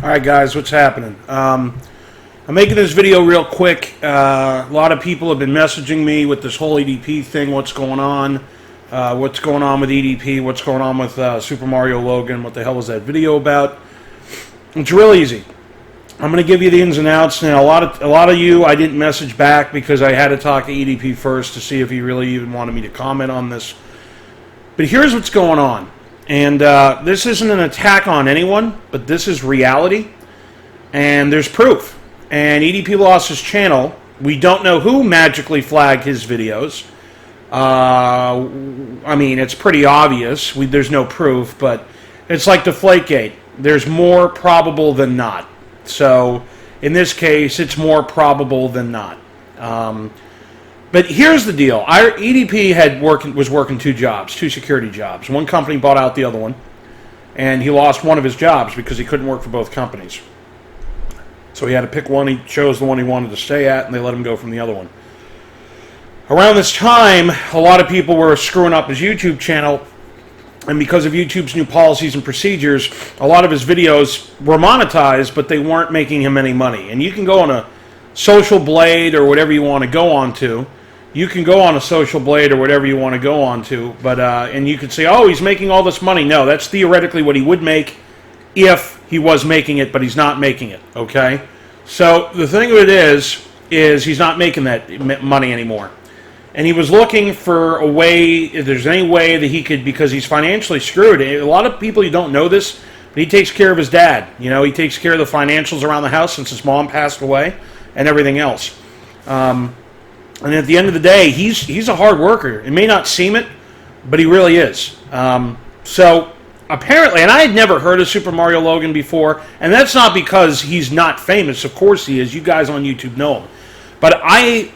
Alright guys, what's happening? I'm making this video real quick. A lot of people have been messaging me with this whole EDP thing, what's going on with EDP, what's going on with Super Mario Logan, what the hell was that video about? It's real easy. I'm going to give you the ins and outs. Now, a lot of you I didn't message back because I had to talk to EDP first to see if he really even wanted me to comment on this. But here's what's going on. And this isn't an attack on anyone, but this is reality. And there's proof. And EDP lost his channel. We don't know who magically flagged his videos. I mean, it's pretty obvious. There's no proof, but it's like Deflategate. There's more probable than not. So, in this case, it's more probable than not. But here's the deal. Our EDP was working two security jobs. One company bought out the other one, and he lost one of his jobs because he couldn't work for both companies. So he had to pick one. He chose the one he wanted to stay at, and they let him go from the other one. Around this time, a lot of people were screwing up his YouTube channel, and because of YouTube's new policies and procedures, a lot of his videos were monetized, but they weren't making him any money. And you can go on a Social Blade or whatever you want to go on to. You can go on a Social Blade or whatever you want to go on to, but and you could say, oh, he's making all this money. No, that's theoretically what he would make if he was making it, but he's not making it, okay? So the thing of it is he's not making that money anymore. And he was looking for a way, if there's any way that he could, because he's financially screwed. A lot of people, you don't know this, but he takes care of his dad. You know, he takes care of the financials around the house since his mom passed away and everything else. And at the end of the day, he's a hard worker. It may not seem it, but he really is. So apparently, and I had never heard of Super Mario Logan before, and that's not because he's not famous. Of course he is. You guys on YouTube know him. But I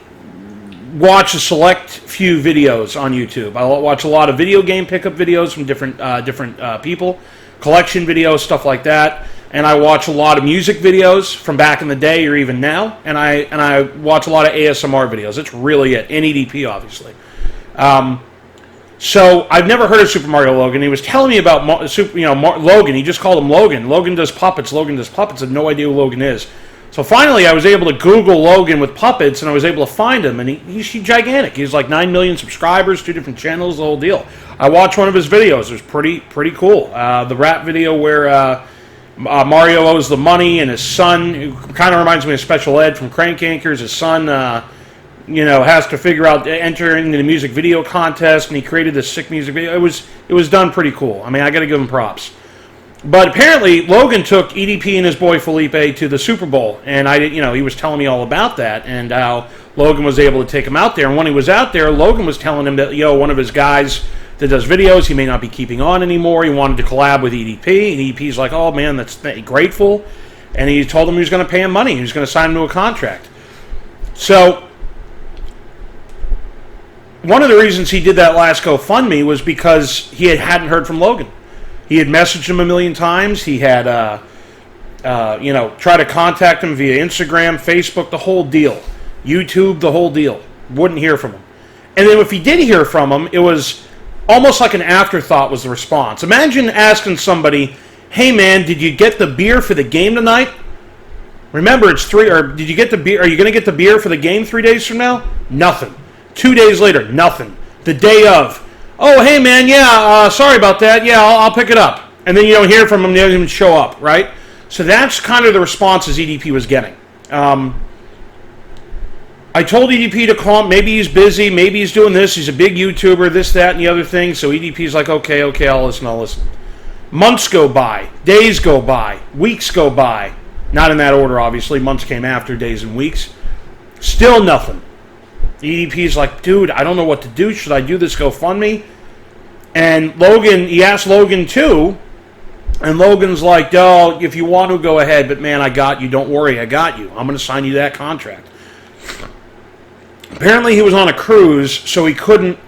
watch a select few videos on YouTube. I watch a lot of video game pickup videos from different people, collection videos, stuff like that. And I watch a lot of music videos from back in the day or even now. And I watch a lot of ASMR videos. That's really it. And EDP, obviously. So I've never heard of Super Mario Logan. He was telling me about Logan. He just called him Logan. Logan does puppets. Logan does puppets. I have no idea who Logan is. So finally, I was able to Google Logan with puppets, and I was able to find him. And he's gigantic. He's like 9 million subscribers, 2 different channels, the whole deal. I watched one of his videos. It was pretty cool. The rap video where Mario owes the money, and his son, who kind of reminds me of Special Ed from Crank Yankers, his son, has to figure out entering the music video contest, and he created this sick music video. It was done pretty cool. I mean, I got to give him props. But apparently, Logan took EDP and his boy Felipe to the Super Bowl, and he was telling me all about that, and how Logan was able to take him out there. And when he was out there, Logan was telling him that one of his guys that does videos, he may not be keeping on anymore. He wanted to collab with EDP, and EDP's like, oh man, that's grateful. And he told him he was going to pay him money. He was going to sign him to a contract. So one of the reasons he did that last GoFundMe was because he hadn't heard from Logan. He had messaged him a million times. He had, tried to contact him via Instagram, Facebook, the whole deal. YouTube, the whole deal. Wouldn't hear from him. And then if he did hear from him, it was almost like an afterthought was the response. Imagine asking somebody, hey man, did you get the beer for the game tonight? Remember, it's 3, or did you get the beer? Are you going to get the beer for the game 3 days from now? Nothing. 2 days later, nothing. The day of, oh, hey man, yeah, sorry about that. Yeah, I'll pick it up. And then you don't hear from him, they don't even show up, right? So that's kind of the responses EDP was getting. I told EDP to call him. Maybe he's busy. Maybe he's doing this. He's a big YouTuber, this, that, and the other thing. So EDP's like, okay, I'll listen. Months go by. Days go by. Weeks go by. Not in that order, obviously. Months came after days and weeks. Still nothing. EDP's like, dude, I don't know what to do. Should I do this GoFundMe? And Logan, he asked Logan too. And Logan's like, oh, if you want to, go ahead. But man, I got you. Don't worry, I got you. I'm going to sign you that contract. Apparently he was on a cruise, so he couldn't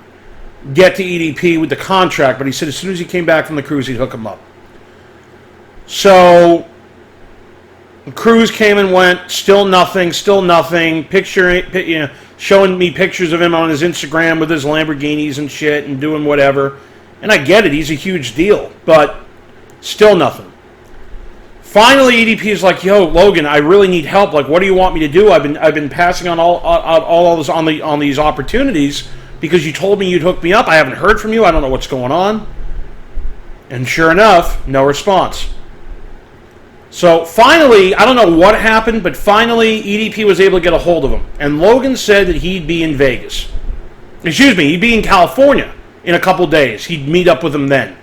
get to EDP with the contract, but he said as soon as he came back from the cruise, he'd hook him up. So the cruise came and went, still nothing, showing me pictures of him on his Instagram with his Lamborghinis and shit and doing whatever. And I get it, he's a huge deal, but still nothing. Finally, EDP is like, "Yo, Logan, I really need help. Like, what do you want me to do? I've been passing on all this on these opportunities because you told me you'd hook me up. I haven't heard from you. I don't know what's going on." And sure enough, no response. So finally, I don't know what happened, but finally EDP was able to get a hold of him. And Logan said that he'd be in Vegas. Excuse me, he'd be in California in a couple days. He'd meet up with him then.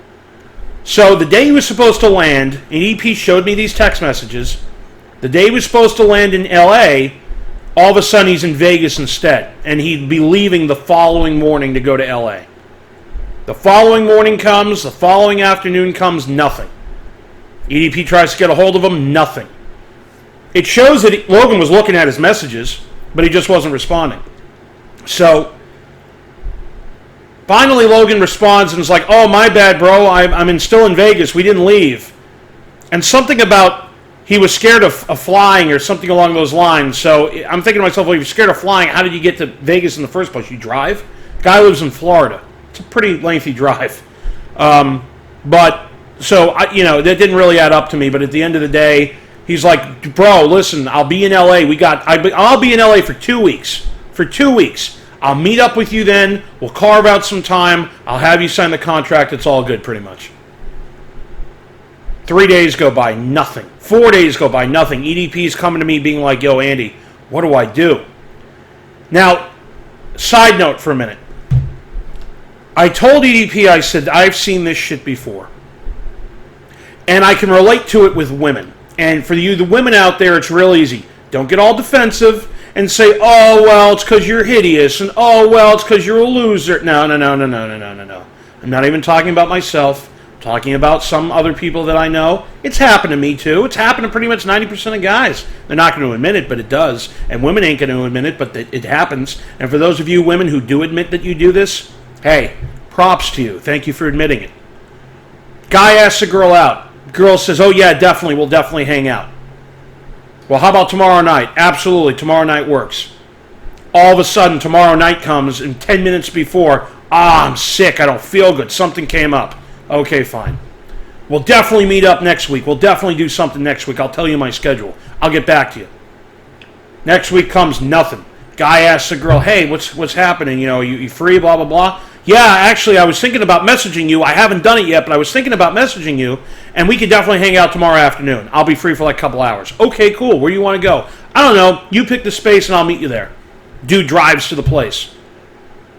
So the day he was supposed to land, and EDP showed me these text messages, the day he was supposed to land in LA, all of a sudden he's in Vegas instead. And he'd be leaving the following morning to go to LA. The following morning comes, the following afternoon comes, nothing. EDP tries to get a hold of him, nothing. It shows that Logan was looking at his messages, but he just wasn't responding. So finally Logan responds and is like, "Oh, my bad, bro. I'm still in Vegas. We didn't leave." And something about he was scared of flying or something along those lines. So I'm thinking to myself, well, if you're scared of flying, how did you get to Vegas in the first place? You drive? Guy lives in Florida. It's a pretty lengthy drive. So, that didn't really add up to me. But at the end of the day, he's like, "Bro, listen, I'll be in LA. I'll be in LA for 2 weeks. For 2 weeks. I'll meet up with you then. We'll carve out some time. I'll have you sign the contract. It's all good, pretty much." 3 days go by, nothing. 4 days go by, nothing. EDP's coming to me being like, "Yo, Andy, what do I do?" Now, side note for a minute. I told EDP, I said, I've seen this shit before. And I can relate to it with women. And for you, the women out there, it's real easy. Don't get all defensive and say, "Oh, well, it's because you're hideous," and "Oh, well, it's because you're a loser." No. I'm not even talking about myself. I'm talking about some other people that I know. It's happened to me, too. It's happened to pretty much 90% of guys. They're not going to admit it, but it does. And women ain't going to admit it, but it happens. And for those of you women who do admit that you do this, hey, props to you. Thank you for admitting it. Guy asks a girl out. Girl says, "Oh, yeah, definitely. We'll definitely hang out." Well, how about tomorrow night? Absolutely. Tomorrow night works. All of a sudden, tomorrow night comes, and 10 minutes before, "I'm sick. I don't feel good. Something came up." Okay, fine. We'll definitely meet up next week. We'll definitely do something next week. I'll tell you my schedule. I'll get back to you. Next week comes, nothing. Guy asks the girl, "Hey, what's happening? You free, blah, blah, blah." "Yeah, actually, I was thinking about messaging you. I haven't done it yet, but I was thinking about messaging you, and we could definitely hang out tomorrow afternoon. I'll be free for like a couple hours." "Okay, cool. Where do you want to go?" "I don't know. You pick the space, and I'll meet you there." Dude drives to the place.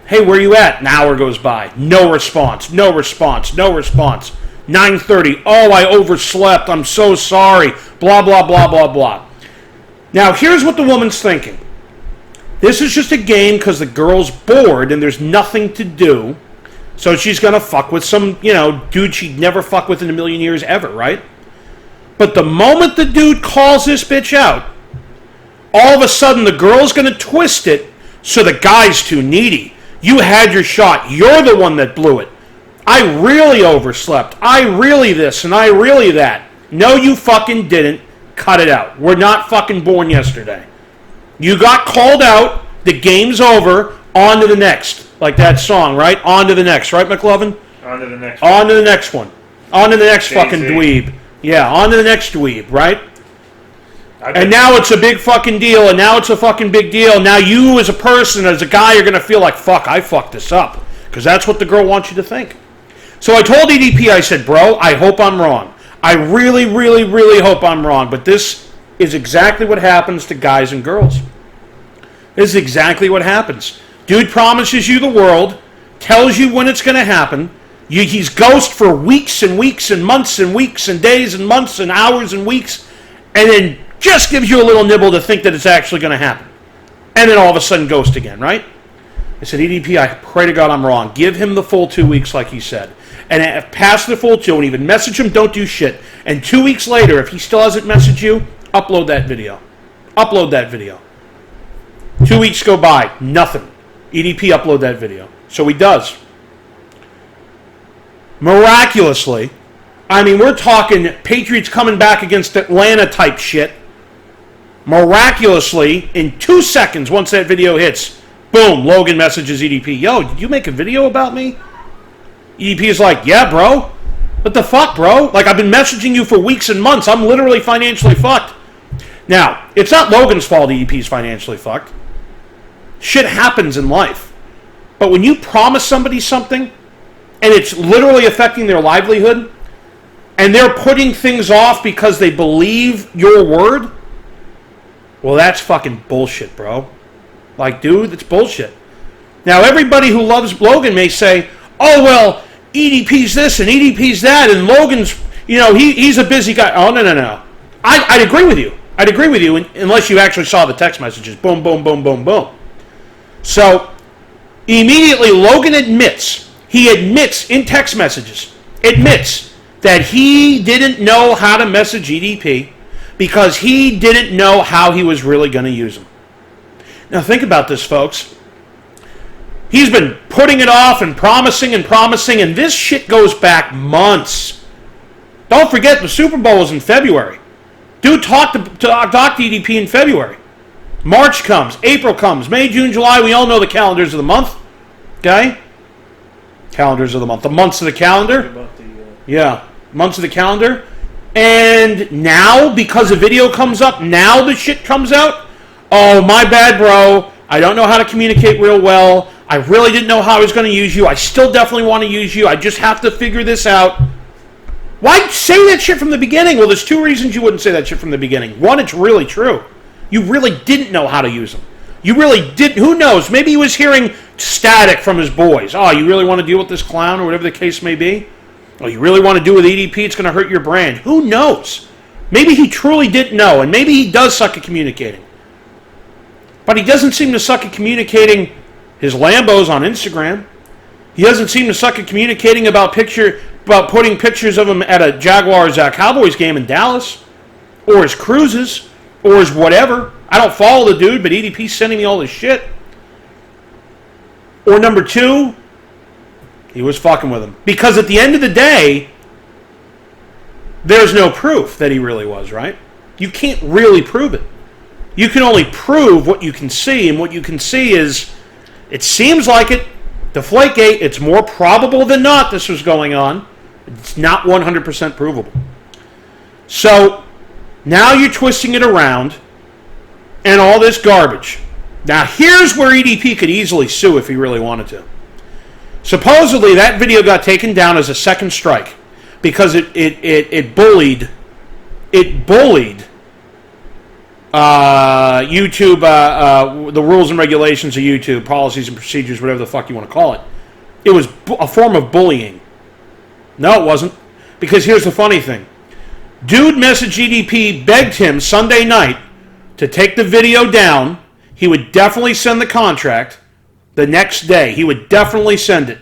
"Hey, where you at?" An hour goes by. No response. 9:30. "Oh, I overslept. I'm so sorry. Blah, blah, blah, blah, blah." Now, here's what the woman's thinking. This is just a game because the girl's bored and there's nothing to do. So she's going to fuck with some, dude she'd never fuck with in a million years ever, right? But the moment the dude calls this bitch out, all of a sudden the girl's going to twist it so the guy's too needy. You had your shot. You're the one that blew it. I really overslept. I really this and I really that. No, you fucking didn't. Cut it out. We're not fucking born yesterday. You got called out. The game's over. On to the next. Like that song, right? On to the next, right, McLovin? On to the next one. On to the next one. On to the next fucking dweeb. Yeah, on to the next dweeb, right? And now it's a big fucking deal, and now it's a fucking big deal. Now you as a person, as a guy, you're going to feel like, fuck, I fucked this up. Because that's what the girl wants you to think. So I told EDP, I said, "Bro, I hope I'm wrong. I really, really, really hope I'm wrong. But this is exactly what happens to guys and girls. This is exactly what happens. Dude promises you the world, tells you when it's going to happen. He's ghost for weeks and weeks and months and weeks and days and months and hours and weeks, and then just gives you a little nibble to think that it's actually going to happen. And then all of a sudden ghost again, right? I said, EDP, I pray to God I'm wrong. Give him the full 2 weeks like he said. And past the full 2, and even message him, don't do shit. And 2 weeks later, if he still hasn't messaged you, upload that video. Upload that video. 2 weeks go by, nothing. EDP, upload that video. So he does. Miraculously, I mean, we're talking Patriots coming back against Atlanta type shit. Miraculously, in 2 seconds, once that video hits, boom, Logan messages EDP, yo, did you make a video about me? EDP is like, yeah, bro. What the fuck, bro? Like, I've been messaging you for weeks and months. I'm literally financially fucked. Now, it's not Logan's fault EDP's financially fucked. Shit happens in life. But when you promise somebody something, and it's literally affecting their livelihood, and they're putting things off because they believe your word, well, that's fucking bullshit, bro. Like, dude, it's bullshit. Now, everybody who loves Logan may say, oh, well, EDP's this and EDP's that, and Logan's, he's a busy guy. Oh, no. I'd agree with you. I'd agree with you unless you actually saw the text messages. Boom, boom, boom, boom, boom. So, immediately, Logan admits in text messages, that he didn't know how to message EDP because he didn't know how he was really going to use them. Now, think about this, folks. He's been putting it off and promising, and this shit goes back months. Don't forget, the Super Bowl was in February. Dude talked to EDP in February. March comes, April comes, May, June, July. We all know the calendars of the month. Okay? Calendars of the month. The months of the calendar. Yeah, months of the calendar. And now, because a video comes up, now the shit comes out. Oh, my bad, bro. I don't know how to communicate real well. I really didn't know how I was going to use you. I still definitely want to use you. I just have to figure this out. Why say that shit from the beginning? Well, there's two reasons you wouldn't say that shit from the beginning. One, it's really true. You really didn't know how to use them. You really didn't. Who knows? Maybe he was hearing static from his boys. Oh, you really want to deal with this clown or whatever the case may be? Oh, you really want to do with EDP? It's going to hurt your brand. Who knows? Maybe he truly didn't know, and maybe he does suck at communicating. But he doesn't seem to suck at communicating his Lambos on Instagram. He doesn't seem to suck at communicating about putting pictures of him at a Jaguars-Cowboys game in Dallas, or his cruises, or his whatever. I don't follow the dude, but EDP's sending me all this shit. Or number two, he was fucking with him. Because at the end of the day, there's no proof that he really was, right? You can't really prove it. You can only prove what you can see, and what you can see is, it seems like it, Deflategate, it's more probable than not this was going on. It's not 100% provable. So, now you're twisting it around, and all this garbage. Now, here's where EDP could easily sue if he really wanted to. Supposedly, that video got taken down as a second strike because it bullied YouTube, the rules and regulations of YouTube, policies and procedures, whatever the fuck you want to call it. It was a form of bullying. No, it wasn't. Because here's the funny thing. Dude messaged EDP, begged him Sunday night to take the video down. He would definitely send the contract the next day. He would definitely send it.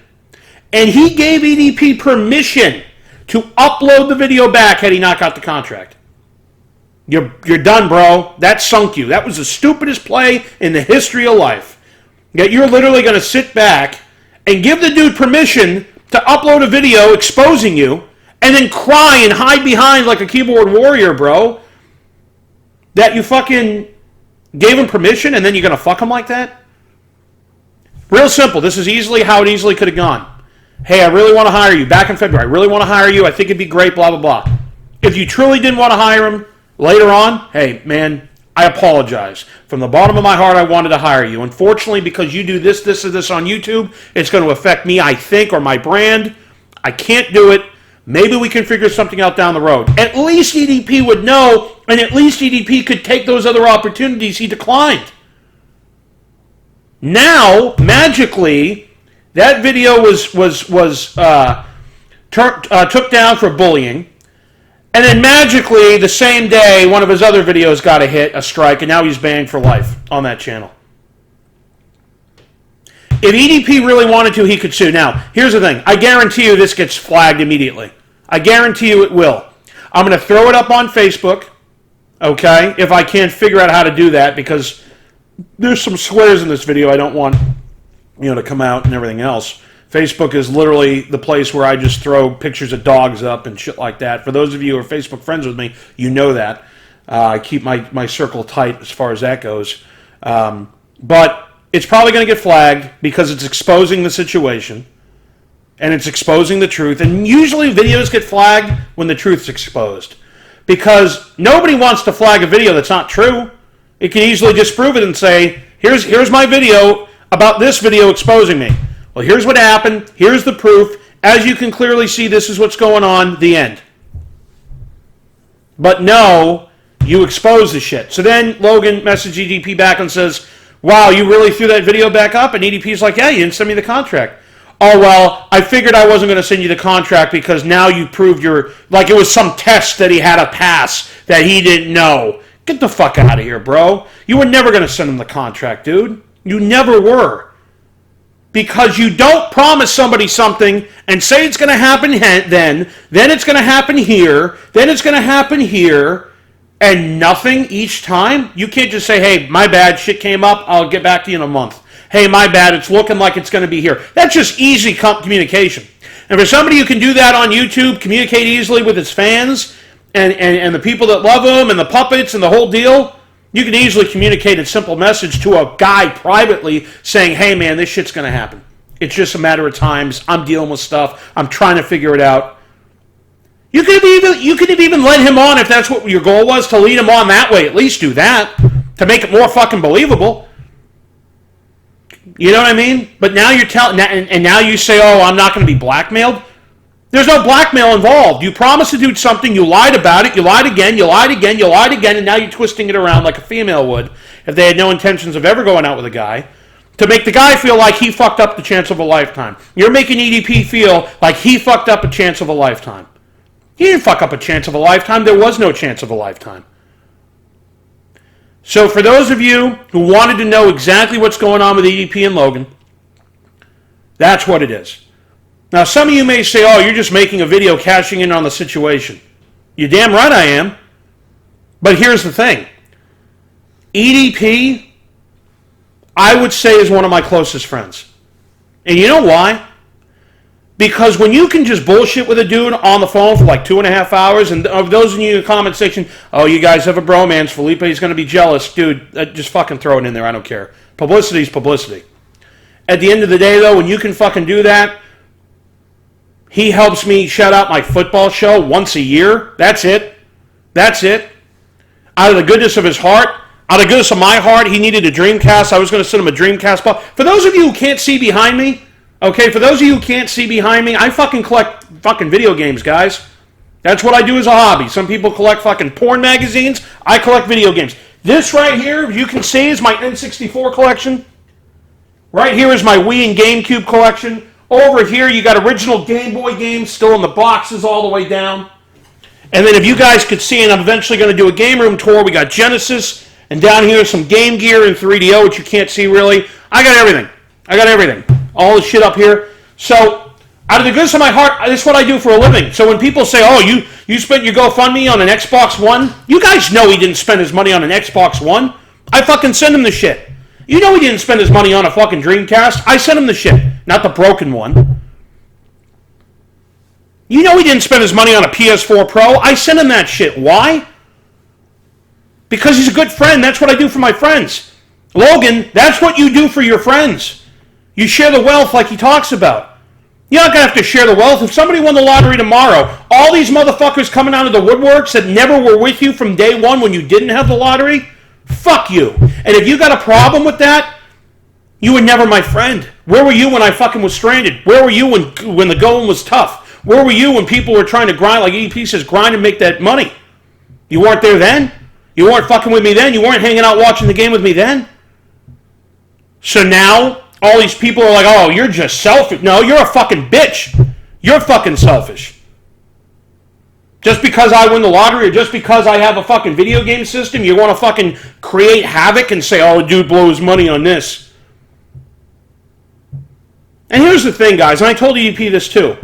And he gave EDP permission to upload the video back had he not got the contract. You're done, bro. That sunk you. That was the stupidest play in the history of life. Yet you're literally going to sit back and give the dude permission to upload a video exposing you and then cry and hide behind like a keyboard warrior, bro. That you fucking gave him permission and then you're going to fuck him like that? Real simple. This is easily how it easily could have gone. Hey, I really want to hire you. Back in February, I really want to hire you. I think it'd be great, blah, blah, blah. If you truly didn't want to hire him, later on, hey, man, I apologize. From the bottom of my heart, I wanted to hire you. Unfortunately, because you do this, or this on YouTube, it's going to affect me, I think, or my brand. I can't do it. Maybe we can figure something out down the road. At least EDP would know, and at least EDP could take those other opportunities he declined. Now, magically, that video was took down for bullying. And then magically, the same day, one of his other videos got a strike, and now he's banned for life on that channel. If EDP really wanted to, he could sue. Now, here's the thing. I guarantee you this gets flagged immediately. I guarantee you it will. I'm going to throw it up on Facebook, okay, if I can't figure out how to do that, because there's some swears in this video I don't want, to come out and everything else. Facebook is literally the place where I just throw pictures of dogs up and shit like that. For those of you who are Facebook friends with me, you know that. I keep my circle tight as far as that goes. But it's probably going to get flagged because it's exposing the situation. and it's exposing the truth. And usually videos get flagged when the truth's exposed, because nobody wants to flag a video that's not true. It can easily disprove it and say, here's my video about this video exposing me. Well, here's what happened. Here's the proof. As you can clearly see, this is what's going on. The end. But no, you expose the shit. So then Logan messaged EDP back and says, wow, you really threw that video back up? And EDP's like, yeah, you didn't send me the contract. Oh, well, I figured I wasn't going to send you the contract because now you proved like it was some test that he had to pass that he didn't know. Get the fuck out of here, bro. You were never going to send him the contract, dude. You never were. Because you don't promise somebody something and say it's going to happen then it's going to happen here, then it's going to happen here, and nothing each time. You can't just say, hey, my bad, shit came up, I'll get back to you in a month. Hey, my bad, it's looking like it's going to be here. That's just easy communication. And for somebody who can do that on YouTube, communicate easily with his fans and the people that love him and the puppets and the whole deal, you can easily communicate a simple message to a guy privately saying, hey, man, this shit's going to happen. It's just a matter of times. I'm dealing with stuff. I'm trying to figure it out. You could have even led him on if that's what your goal was, to lead him on that way. At least do that to make it more fucking believable. You know what I mean? But now you're telling, and now you say, oh, I'm not going to be blackmailed. There's no blackmail involved. You promised to do something, you lied about it, you lied again, you lied again, you lied again, and now you're twisting it around like a female would if they had no intentions of ever going out with a guy, to make the guy feel like he fucked up the chance of a lifetime. You're making EDP feel like he fucked up a chance of a lifetime. He didn't fuck up a chance of a lifetime. There was no chance of a lifetime. So for those of you who wanted to know exactly what's going on with EDP and Logan, that's what it is. Now, some of you may say, oh, you're just making a video cashing in on the situation. You're damn right I am. But here's the thing. EDP, I would say, is one of my closest friends. And you know why? Because when you can just bullshit with a dude on the phone for like 2.5 hours, and of those of you in the comment section, oh, you guys have a bromance, Felipe's going to be jealous. Dude, just fucking throw it in there. I don't care. Publicity's publicity. At the end of the day, though, when you can fucking do that, he helps me shout out my football show once a year. That's it. That's it. Out of the goodness of his heart, out of the goodness of my heart, he needed a Dreamcast. I was going to send him a Dreamcast ball. For those of you who can't see behind me, okay, for those of you who can't see behind me, I fucking collect fucking video games, guys. That's what I do as a hobby. Some people collect fucking porn magazines. I collect video games. This right here, you can see, is my N64 collection. Right here is my Wii and GameCube collection. Over here, you got original Game Boy games still in the boxes all the way down. And then if you guys could see, and I'm eventually going to do a game room tour, we got Genesis, and down here some Game Gear and 3DO, which you can't see really. I got everything. I got everything. All the shit up here. So, out of the goodness of my heart, this is what I do for a living. So when people say, oh, you spent your GoFundMe on an Xbox One, you guys know he didn't spend his money on an Xbox One. I fucking send him the shit. You know he didn't spend his money on a fucking Dreamcast. I sent him the shit, not the broken one. You know he didn't spend his money on a PS4 Pro. I sent him that shit. Why? Because he's a good friend. That's what I do for my friends. Logan, that's what you do for your friends. You share the wealth like he talks about. You're not going to have to share the wealth. If somebody won the lottery tomorrow, all these motherfuckers coming out of the woodworks that never were with you from day one when you didn't have the lottery, fuck you. And if you got a problem with that, you were never my friend. Where were you when I fucking was stranded? Where were you when the going was tough? Where were you when people were trying to grind, like EDP says, grind and make that money? You weren't there then? You weren't fucking with me then? You weren't hanging out watching the game with me then? So now, all these people are like, oh, you're just selfish. No, you're a fucking bitch. You're fucking selfish. Just because I win the lottery or just because I have a fucking video game system, you want to fucking create havoc and say, oh, dude blows money on this. And here's the thing, guys, and I told EDP this too.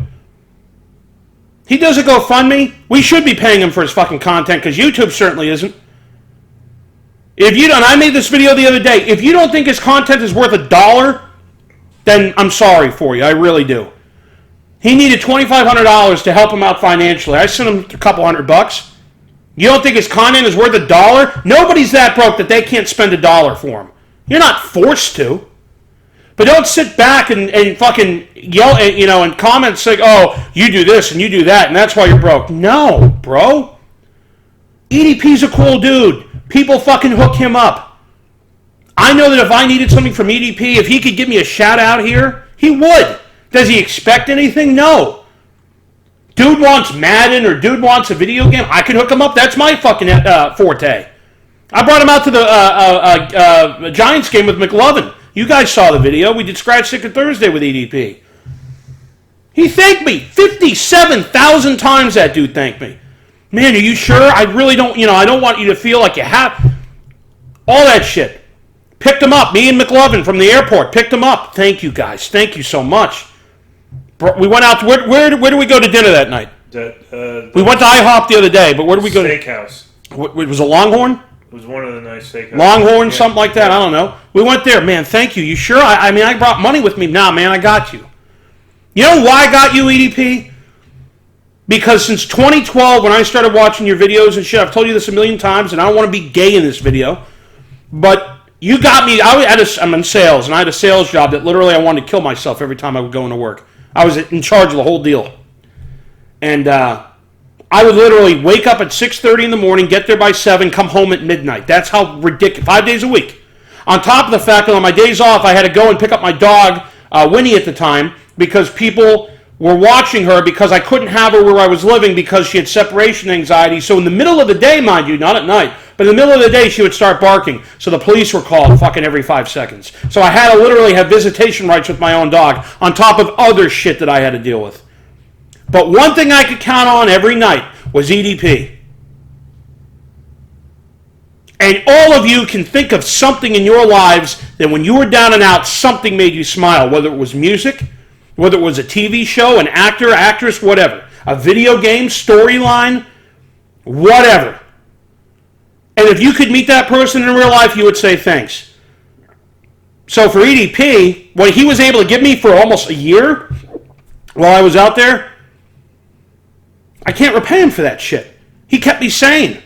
He does a GoFundMe. We should be paying him for his fucking content because YouTube certainly isn't. If you don't, I made this video the other day. If you don't think his content is worth $1, then I'm sorry for you. I really do. He needed $2,500 to help him out financially. I sent him a couple $100. You don't think his content is worth $1? Nobody's that broke that they can't spend $1 for him. You're not forced to. But don't sit back and fucking yell at, and comments like, oh, you do this and you do that, and that's why you're broke. No, bro. EDP's a cool dude. People fucking hook him up. I know that if I needed something from EDP, if he could give me a shout out here, he would. Does he expect anything? No. Dude wants Madden or dude wants a video game, I can hook him up. That's my fucking forte. I brought him out to the Giants game with McLovin. You guys saw the video. We did Scratch Ticket Thursday with EDP. He thanked me 57,000 times. That dude thanked me. Man, are you sure? I really don't, I don't want you to feel like you have all that shit. Picked him up. Me and McLovin from the airport picked him up. Thank you, guys. Thank you so much. We went out to, where did we go to dinner that night? We went to IHOP the other day, but where did we go? Steakhouse. It was a Longhorn? It was one of the nice steakhouses. Longhorn, yeah. Something like that. I don't know. We went there. Man, thank you. You sure? I mean, I brought money with me. Nah, man, I got you. You know why I got you, EDP? Because since 2012, when I started watching your videos and shit, I've told you this a million times, and I don't want to be gay in this video, but you got me. I'm in sales, and I had a sales job that literally I wanted to kill myself every time I would go into work. I was in charge of the whole deal. And I would literally wake up at 6:30 in the morning, get there by 7, come home at midnight. That's how ridiculous. 5 days a week. On top of the fact that on my days off, I had to go and pick up my dog, Winnie at the time, because people were watching her because I couldn't have her where I was living because she had separation anxiety. So in the middle of the day, mind you, not at night, but in the middle of the day, she would start barking. So the police were called fucking every 5 seconds. So I had to literally have visitation rights with my own dog on top of other shit that I had to deal with. But one thing I could count on every night was EDP. And all of you can think of something in your lives that when you were down and out, something made you smile, whether it was music, whether it was a TV show, an actor, actress, whatever, a video game, storyline, whatever. And if you could meet that person in real life, you would say thanks. So for EDP, what he was able to give me for almost a year while I was out there, I can't repay him for that shit. He kept me sane.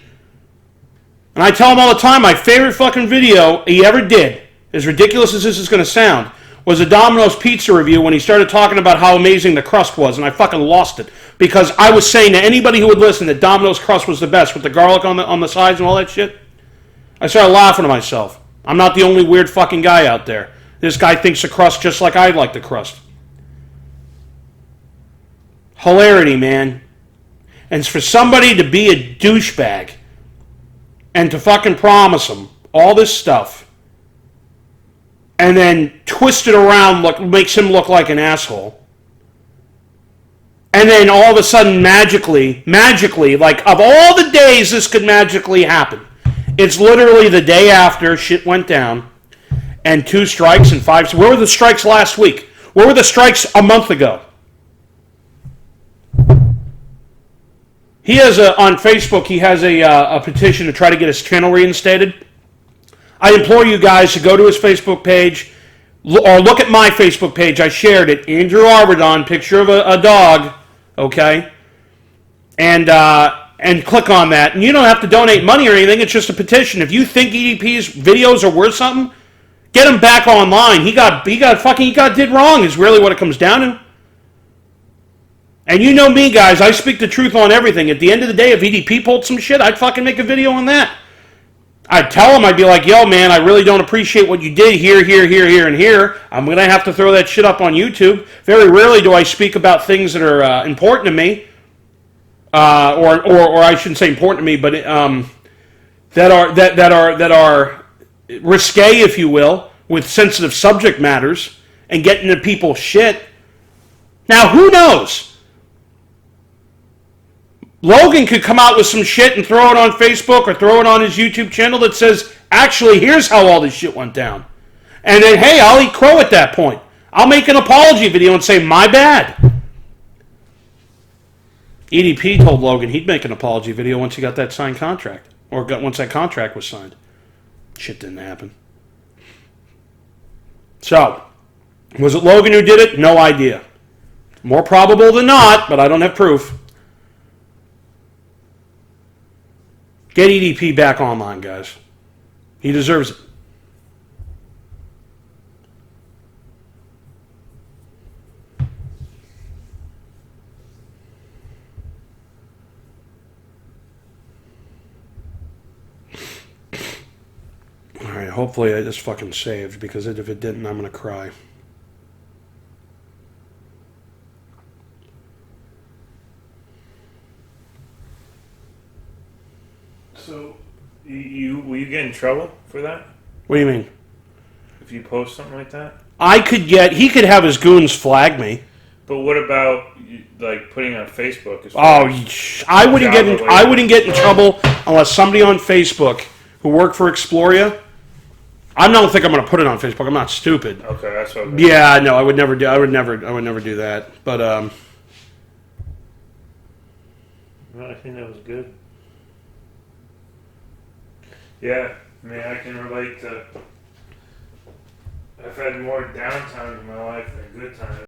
And I tell him all the time, my favorite fucking video he ever did, as ridiculous as this is going to sound, was a Domino's pizza review when he started talking about how amazing the crust was, and I fucking lost it. Because I was saying to anybody who would listen that Domino's crust was the best, with the garlic on the sides and all that shit. I started laughing to myself. I'm not the only weird fucking guy out there. This guy thinks the crust just like I like the crust. Hilarity, man. And for somebody to be a douchebag and to fucking promise him all this stuff and then twist it around, makes him look like an asshole. And then all of a sudden, magically, like of all the days this could magically happen, it's literally the day after shit went down and 2 strikes and 5. Where were the strikes last week? Where were the strikes a month ago? He has on Facebook, he has a petition to try to get his channel reinstated. I implore you guys to go to his Facebook page or look at my Facebook page. I shared it. Andrew Arbidon, picture of a dog, okay? And click on that. And you don't have to donate money or anything. It's just a petition. If you think EDP's videos are worth something, get him back online. He got did wrong is really what it comes down to. And you know me, guys. I speak the truth on everything. At the end of the day, if EDP pulled some shit, I'd fucking make a video on that. I'd tell him, I'd be like, yo, man, I really don't appreciate what you did here, and here. I'm going to have to throw that shit up on YouTube. Very rarely do I speak about things that are important to me. Or I shouldn't say important to me, but that are risque, if you will, with sensitive subject matters and getting into people's shit. Now, who knows? Logan could come out with some shit and throw it on Facebook or throw it on his YouTube channel that says, actually, here's how all this shit went down. And then, hey, I'll eat crow at that point. I'll make an apology video and say, my bad. EDP told Logan he'd make an apology video once he got that signed contract. Or once that contract was signed. Shit didn't happen. So, was it Logan who did it? No idea. More probable than not, but I don't have proof. Get EDP back online, guys. He deserves it. hopefully I just fucking saved, because if it didn't, I'm gonna cry. So, will you get in trouble for that? What do you mean? If you post something like that? He could have his goons flag me. But what about like putting it on Facebook? I wouldn't get in trouble unless somebody on Facebook who worked for Exploria. I don't think I'm going to put it on Facebook. I'm not stupid. Okay, that's what. Yeah, no, I would never do that. But well, I think that was good. Yeah, I mean, I can relate to. I've had more downtime in my life than good times.